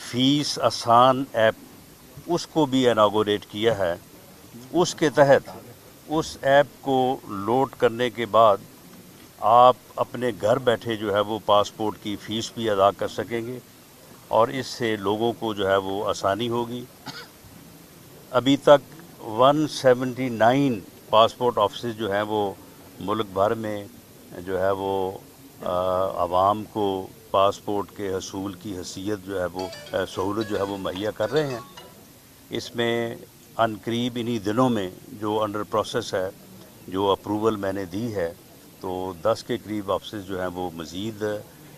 Fees आसान app उसको भी इनागोरेट किया है। उसके तहत उस ऐप को लोड करने के बाद आप अपने घर बैठे जो है वो पासपोर्ट की फ़ीस भी अदा कर सकेंगे और इससे लोगों को जो है वो आसानी होगी। अभी तक 179 पासपोर्ट ऑफिस जो हैं वो मुल्क भर में जो है वो आवाम को पासपोर्ट के हसूल की हैसियत जो है वो सहूलत जो है वो मुहैया कर रहे हैं। इसमें अनकरीब इन्हीं दिनों में जो अंडर प्रोसेस है, जो अप्रूवल मैंने दी है, तो 10 के करीब ऑफिस जो हैं वो मज़ीद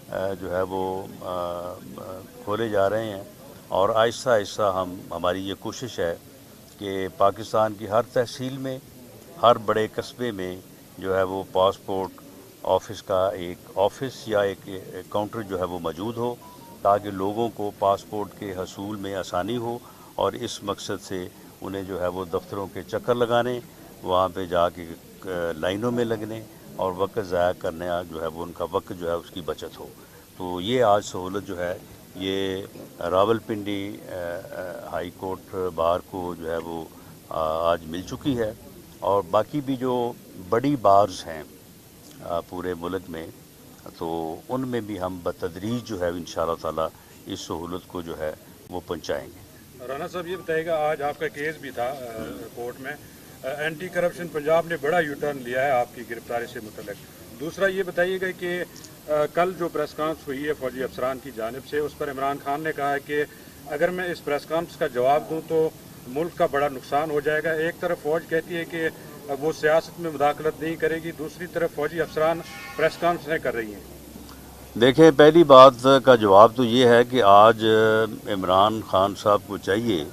जो है वो खोले जा रहे हैं और आहिस्ता आहिस्ता हमारी ये कोशिश है कि पाकिस्तान की हर तहसील में, हर बड़े कस्बे में जो है वो पासपोर्ट ऑफिस का एक ऑफिस या एक काउंटर जो है वो मौजूद हो, ताकि लोगों को पासपोर्ट के हसूल में आसानी हो और इस मकसद से उन्हें जो है वो दफ्तरों के चक्कर लगाने, वहाँ पे जाके लाइनों में लगने और वक्त ज़ाया करने जो है वो उनका वक्त जो है उसकी बचत हो। तो ये आज सहूलत जो है ये रावलपिंडी हाई कोर्ट बार को जो है वो आज मिल चुकी है और बाकी भी जो बड़ी बार्स हैं पूरे मुल्क में, तो उनमें भी हम बतदरीज जो है इंशाअल्लाह ताला इस सहूलत को जो है वो पहुँचाएँगे। राना साहब ये बताइएगा, आज आपका केस भी था कोर्ट में, एंटी करप्शन पंजाब ने बड़ा यू टर्न लिया है आपकी गिरफ्तारी से मुतल्लिक। दूसरा ये बताइएगा कि कल जो प्रेस कॉन्फ्रेंस हुई है फौजी अफसरान की जानिब से, उस पर इमरान खान ने कहा है कि अगर मैं इस प्रेस कॉन्फ्रेंस का जवाब दूं तो मुल्क का बड़ा नुकसान हो जाएगा। एक तरफ फौज कहती है कि वो सियासत में मुदाखलत नहीं करेगी, दूसरी तरफ फौजी अफसरान प्रेस कॉन्फ्रेंस कर रही हैं। देखें, पहली बात का जवाब तो ये है कि आज इमरान खान साहब को चाहिए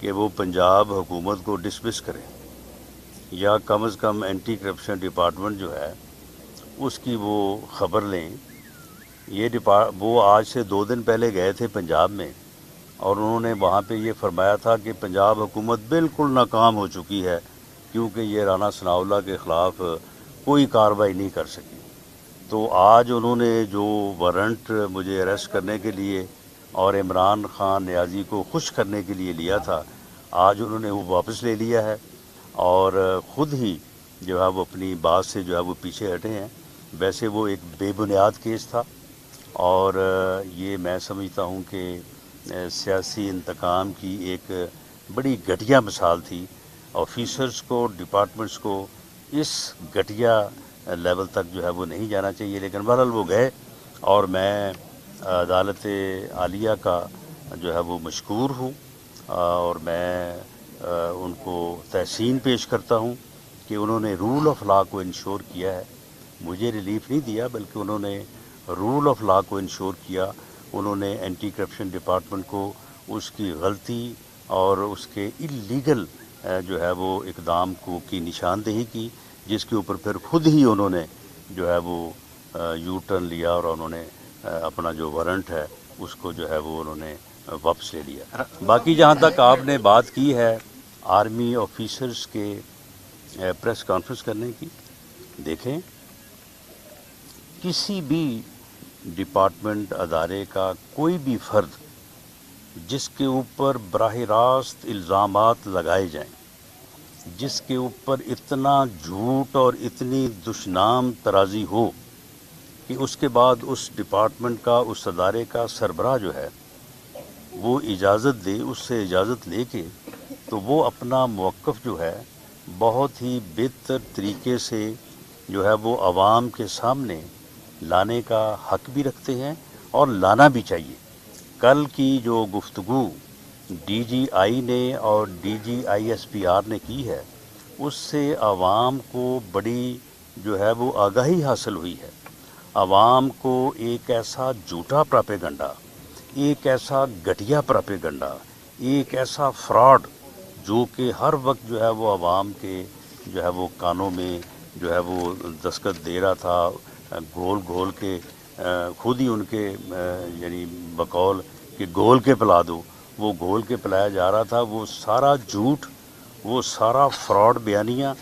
कि वो पंजाब हुकूमत को डिसमिस करें या कम से कम एंटी करप्शन डिपार्टमेंट जो है उसकी वो ख़बर लें। वो आज से 2 दिन पहले गए थे पंजाब में और उन्होंने वहाँ पे ये फरमाया था कि पंजाब हुकूमत बिल्कुल नाकाम हो चुकी है क्योंकि ये राना सनाउल्लाह के ख़िलाफ़ कोई कार्रवाई नहीं कर सकी। तो आज उन्होंने जो वारंट मुझे अरेस्ट करने के लिए और इमरान खान नियाज़ी को खुश करने के लिए लिया था, आज उन्होंने वो वापस ले लिया है और ख़ुद ही जो है वो अपनी बात से जो है वो पीछे हटे हैं। वैसे वो एक बेबुनियाद केस था और ये मैं समझता हूँ कि सियासी इंतकाम की एक बड़ी घटिया मिसाल थी। ऑफिसर्स को, डिपार्टमेंट्स को इस घटिया लेवल तक जो है वो नहीं जाना चाहिए, लेकिन बहरहाल वो गए और मैं अदालत आलिया का जो है वो मशकूर हूँ और मैं उनको तहसीन पेश करता हूँ कि उन्होंने रूल ऑफ लॉ को इंश्योर किया है। मुझे रिलीफ नहीं दिया बल्कि उन्होंने रूल ऑफ लॉ को इंश्योर किया। उन्होंने एंटी करप्शन डिपार्टमेंट को उसकी गलती और उसके इलीगल जो है वो इक़दाम को की निशानदेही की, जिसके ऊपर फिर खुद ही उन्होंने जो है वो यू टर्न लिया और उन्होंने अपना जो वारंट है उसको जो है वो उन्होंने वापस ले लिया। बाकी जहाँ तक आपने बात की है आर्मी ऑफिसर्स के प्रेस कॉन्फ्रेंस करने की, देखें किसी भी डिपार्टमेंट अदारे का कोई भी फ़र्द जिसके ऊपर बराह रास्त इल्ज़ामात लगाए जाएं, जिसके ऊपर इतना झूठ और इतनी दुश्नाम तराजी हो कि उसके बाद उस डिपार्टमेंट का, उस अदारे का सरबराह जो है वो इजाज़त दे, उससे इजाज़त लेके तो वो अपना मौक़िफ़ जो है बहुत ही बेहतर तरीके से जो है वो आवाम के सामने लाने का हक़ भी रखते हैं और लाना भी चाहिए। कल की जो गुफ्तगू DGI ने और DGISPR ने की है, उससे आवाम को बड़ी जो है वो आगाही हासिल हुई है। आवाम को एक ऐसा झूठा प्रोपेगेंडा, एक ऐसा घटिया प्रोपेगेंडा, एक ऐसा फ्रॉड जो कि हर वक्त जो है वो आवाम के जो है वो कानों में जो है वो दस्तखत दे रहा था, घोल घोल के खुद ही उनके यानी बकौल कि घोल के पिला दो, वो घोल के पिलाया जा रहा था। वो सारा झूठ, वो सारा फ्रॉड बयानियाँ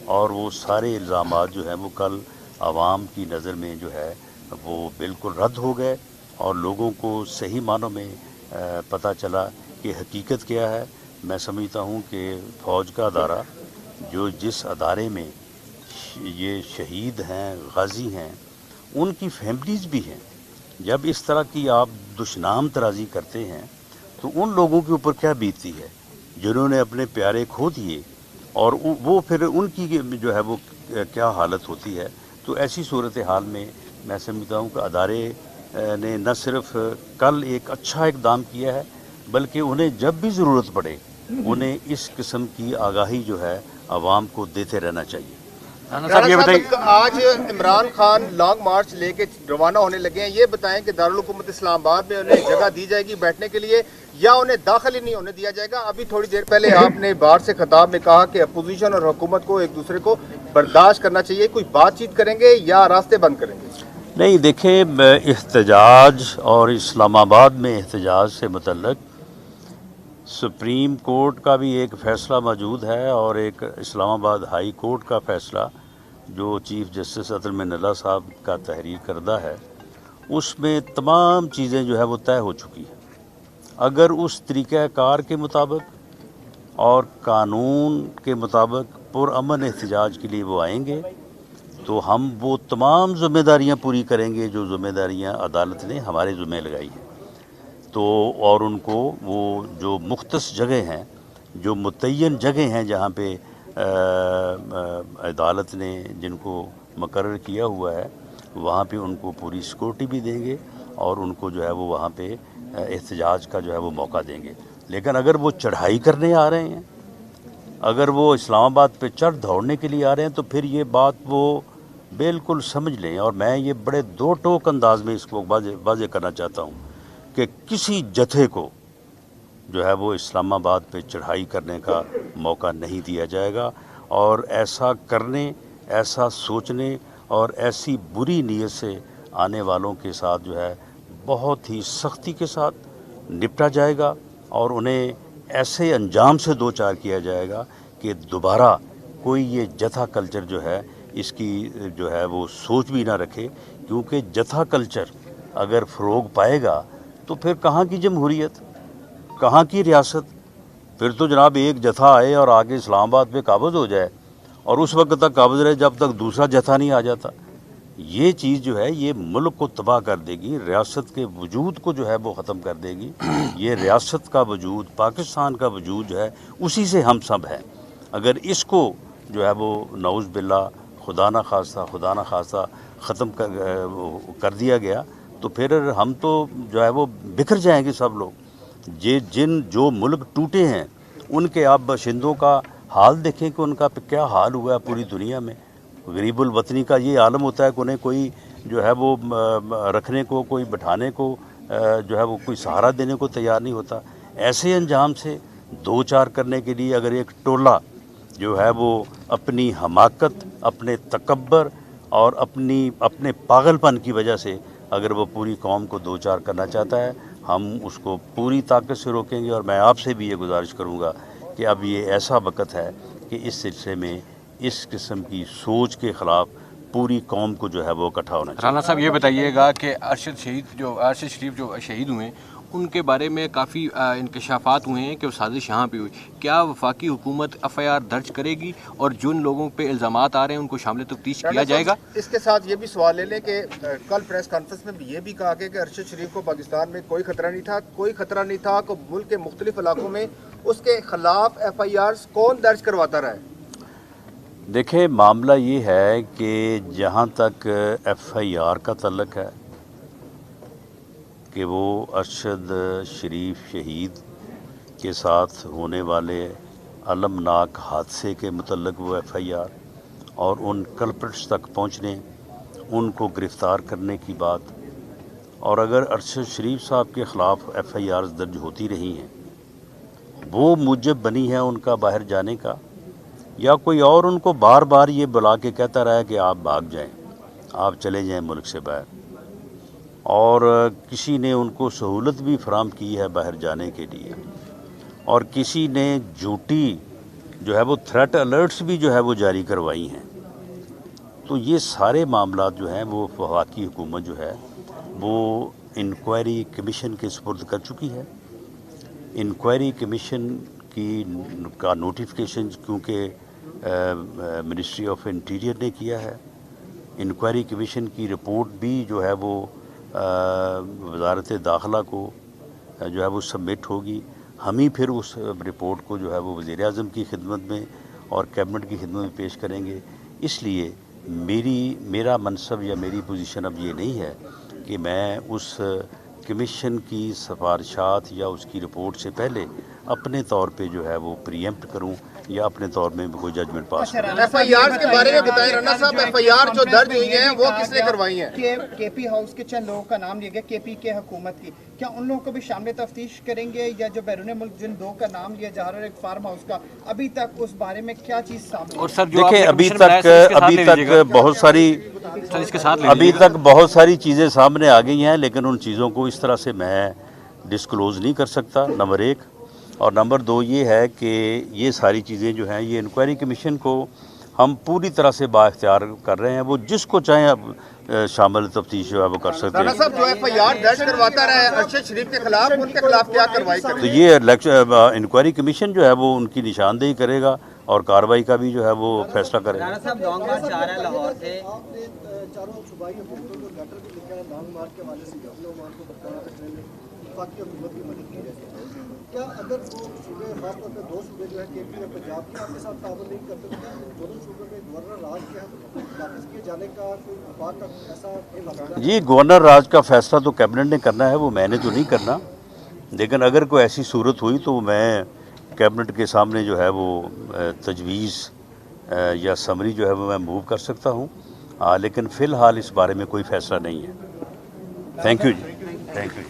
और वो सारे इल्ज़ामात जो हैं वो कल आवाम की नज़र में जो है वो बिल्कुल रद्द हो गए और लोगों को सही मानों में پتہ چلا کہ حقیقت کیا ہے. میں سمجھتا ہوں کہ فوج کا ادارہ جو جس ادارے میں یہ شہید ہیں، غازی ہیں، ان کی فیملیز بھی ہیں. جب اس طرح کی آپ دشنام ترازی کرتے ہیں تو ان لوگوں کے اوپر کیا بیتتی ہے جنہوں نے اپنے پیارے کھو دیے، اور وہ پھر ان کی جو ہے وہ کیا حالت ہوتی ہے. تو ایسی صورتحال میں میں سمجھتا ہوں کہ ادارے نے نہ صرف کل ایک اچھا اقدام کیا ہے، بلکہ انہیں جب بھی ضرورت پڑے انہیں اس قسم کی آگاہی جو ہے عوام کو دیتے رہنا چاہیے. رانا صاحب آج عمران خان لانگ مارچ لے کے روانہ ہونے لگے ہیں، یہ بتائیں کہ دارالحکومت اسلام آباد میں انہیں جگہ دی جائے گی بیٹھنے کے لیے یا انہیں داخل ہی نہیں ہونے دیا جائے گا؟ ابھی تھوڑی دیر پہلے آپ نے باہر سے خطاب میں کہا کہ اپوزیشن اور حکومت کو ایک دوسرے کو برداشت کرنا چاہیے. کوئی بات چیت کریں گے یا راستے بند کریں گے؟ نہیں، دیکھیں، احتجاج اور اسلام آباد میں احتجاج سے متعلق سپریم کورٹ کا بھی ایک فیصلہ موجود ہے اور ایک اسلام آباد ہائی کورٹ کا فیصلہ جو چیف جسٹس عطل من اللہ صاحب کا تحریر کردہ ہے، اس میں تمام چیزیں جو ہے وہ طے ہو چکی ہیں. اگر اس طریقہ کار کے مطابق اور قانون کے مطابق پرامن احتجاج کے لیے وہ آئیں گے تو ہم وہ تمام ذمہ داریاں پوری کریں گے جو ذمہ داریاں عدالت نے ہمارے ذمہ لگائی ہیں. تو اور ان کو وہ جو مختص جگہ ہیں، جو متعین جگہ ہیں جہاں پہ عدالت نے جن کو مقرر کیا ہوا ہے، وہاں پہ ان کو پوری سیکورٹی بھی دیں گے اور ان کو جو ہے وہ وہاں پہ احتجاج کا جو ہے وہ موقع دیں گے. لیکن اگر وہ چڑھائی کرنے آ رہے ہیں، اگر وہ اسلام آباد پہ چڑھ دوڑنے کے لیے آ رہے ہیں، تو پھر یہ بات وہ بالکل سمجھ لیں. اور میں یہ بڑے دو ٹوک انداز میں اس کو واضح کرنا چاہتا ہوں کہ کسی جتھے کو جو ہے وہ اسلام آباد پہ چڑھائی کرنے کا موقع نہیں دیا جائے گا، اور ایسا کرنے، ایسا سوچنے اور ایسی بری نیت سے آنے والوں کے ساتھ جو ہے بہت ہی سختی کے ساتھ نپٹا جائے گا اور انہیں ایسے انجام سے دوچار کیا جائے گا کہ دوبارہ کوئی یہ جتھا کلچر جو ہے اس کی جو ہے وہ سوچ بھی نہ رکھے. کیونکہ جتھا کلچر اگر فروغ پائے گا تو پھر کہاں کی جمہوریت، کہاں کی ریاست؟ پھر تو جناب ایک جتھا آئے اور آگے اسلام آباد پہ قابض ہو جائے اور اس وقت تک قابض رہے جب تک دوسرا جتھا نہیں آ جاتا. یہ چیز جو ہے یہ ملک کو تباہ کر دے گی، ریاست کے وجود کو جو ہے وہ ختم کر دے گی. یہ ریاست کا وجود، پاکستان کا وجود جو ہے اسی سے ہم سب ہیں. اگر اس کو جو ہے وہ نعوذ باللہ خدا نہ خواستہ ختم کر دیا گیا تو پھر ہم تو جو ہے وہ بکھر جائیں گے سب لوگ. جو ملک ٹوٹے ہیں ان کے آپ باشندوں کا حال دیکھیں کہ ان کا کیا حال ہوا ہے پوری دنیا میں. غریب الوطنی کا یہ عالم ہوتا ہے کہ انہیں کوئی جو ہے وہ رکھنے کو، کوئی بٹھانے کو جو ہے وہ کوئی سہارا دینے کو تیار نہیں ہوتا. ایسے انجام سے دو چار کرنے کے لیے اگر ایک ٹولہ جو ہے وہ اپنی حماقت، اپنے تکبر اور اپنے پاگل پن کی وجہ سے اگر وہ پوری قوم کو دو چار کرنا چاہتا ہے، ہم اس کو پوری طاقت سے روکیں گے. اور میں آپ سے بھی یہ گزارش کروں گا کہ اب یہ ایسا وقت ہے کہ اس سلسلے میں اس قسم کی سوچ کے خلاف پوری قوم کو جو ہے وہ اکٹھا ہونا چاہیے. رانا صاحب یہ بتائیے گا کہ ارشد شریف جو شہید ہوئے ان کے بارے میں کافی انکشافات ہوئے ہیں کہ وہ سازش یہاں پہ ہوئی. کیا وفاقی حکومت FIR درج کرے گی اور جن لوگوں پہ الزامات آ رہے ہیں ان کو شامل تفتیش کیا جائے گا؟ اس کے ساتھ یہ بھی سوال لے لیں کہ کل پریس کانفرنس میں بھی یہ بھی کہا گیا کہ ارشد شریف کو پاکستان میں کوئی خطرہ نہیں تھا کہ ملک کے مختلف علاقوں میں اس کے خلاف FIRs کون درج کرواتا رہا ہے؟ دیکھیں، معاملہ یہ ہے کہ جہاں تک FIR کا تعلق ہے کہ وہ ارشد شریف شہید کے ساتھ ہونے والے المناک حادثے کے متعلق وہ FIR اور ان کلپرٹس تک پہنچنے، ان کو گرفتار کرنے کی بات، اور اگر ارشد شریف صاحب کے خلاف FIRs درج ہوتی رہی ہیں، وہ موجب بنی ہے ان کا باہر جانے کا، یا کوئی اور ان کو بار بار یہ بلا کے کہتا رہا ہے کہ آپ بھاگ جائیں، آپ چلے جائیں ملک سے باہر، اور کسی نے ان کو سہولت بھی فراہم کی ہے باہر جانے کے لیے، اور کسی نے جھوٹی جو ہے وہ تھریٹ الرٹس بھی جو ہے وہ جاری کروائی ہیں. تو یہ سارے معاملات جو ہیں وہ وفاقی حکومت جو ہے وہ انکوائری کمیشن کے سپرد کر چکی ہے. इंक्वायरी कमीशन का नोटिफिकेशन क्योंकि मिनिस्ट्री ऑफ इंटीरियर ने किया है, इंक्वायरी कमीशन की रिपोर्ट भी जो है वो वजारत दाखिला को जो है वो सबमिट होगी। हम ही फिर उस रिपोर्ट को जो है वो वज़ीर आज़म की खिदमत में और कैबिनेट की खिदमत में पेश करेंगे। इसलिए मेरा मनसब या मेरी पोजीशन अब ये नहीं है कि मैं उस कमीशन की सिफारिशात या उसकी रिपोर्ट से पहले अपने तौर पे जो है वो प्रीएम्प्ट करूं या अपने तौर में कोई जजमेंट पास करूं। FIR के बारे में बताएं राना साहब, FIR जो दर्ज हुई हैं वो किसने करवाई हैं? केपी हाउस के चंद लोगों का नाम लिया गया, केपी के हुकूमत की, क्या उन लोगों को भी शामिल तफ्तीश करेंगे या जो बैरून मुल्क जिन दो का नाम लिया जा रहा है एक फार्म हाउस का, अभी तक उस बारे में क्या चीज़ सामने? और सर जो देखिए अभी तक बहुत सारी चीज़ें सामने आ गई हैं, लेकिन उन चीज़ों को इस तरह से मैं डिस्क्लोज़ नहीं कर सकता, नंबर एक। और नंबर दो ये है कि ये सारी चीज़ें जो हैं ये इंक्वायरी कमीशन को हम पूरी तरह से बाइख्तियार कर रहे हैं, वो जिसको चाहें अब शामिल तफ्तीश जो है वो कर सकते राना हैं। साहब जो FIR दर्ज करवाता रहा है अरशद शरीफ के खिलाफ, उनके खिलाफ क्या कार्रवाई तो करेंगे? ये इंक्वायरी कमीशन जो है वो उनकी निशानदेही करेगा और कार्रवाई का भी जो है वो फैसला करेगा। राणा साहब लॉन्ग मार्च आ रहा है लाहौर से, आपने चारों सूबाई हुकूमतों को लेटर भी लिखा है लॉन्ग मार्च के हवाले से अपने ओमान को बरकरार रखने में वफाकी हुकूमत की मदद की जाए। क्या अगर वो सूबे खासतौर पर दो सूबे जो है KP और पंजाब के आपके साथ ताउन नहीं करते तो क्या इन दोनों सूबों में गवर्नर राज के वापस किए जाने का कोई वफाक का ऐसा फैसला? जी गवर्नर राज का फैसला तो कैबिनेट ने करना है, वो मैंने तो नहीं करना, लेकिन अगर कोई ऐसी सूरत हुई तो मैं कैबिनेट के सामने जो है वो तजवीज़ या समरी जो है वो मैं मूव कर सकता हूँ, लेकिन फ़िलहाल इस बारे में कोई फैसला नहीं है। Thank you ji, thank you.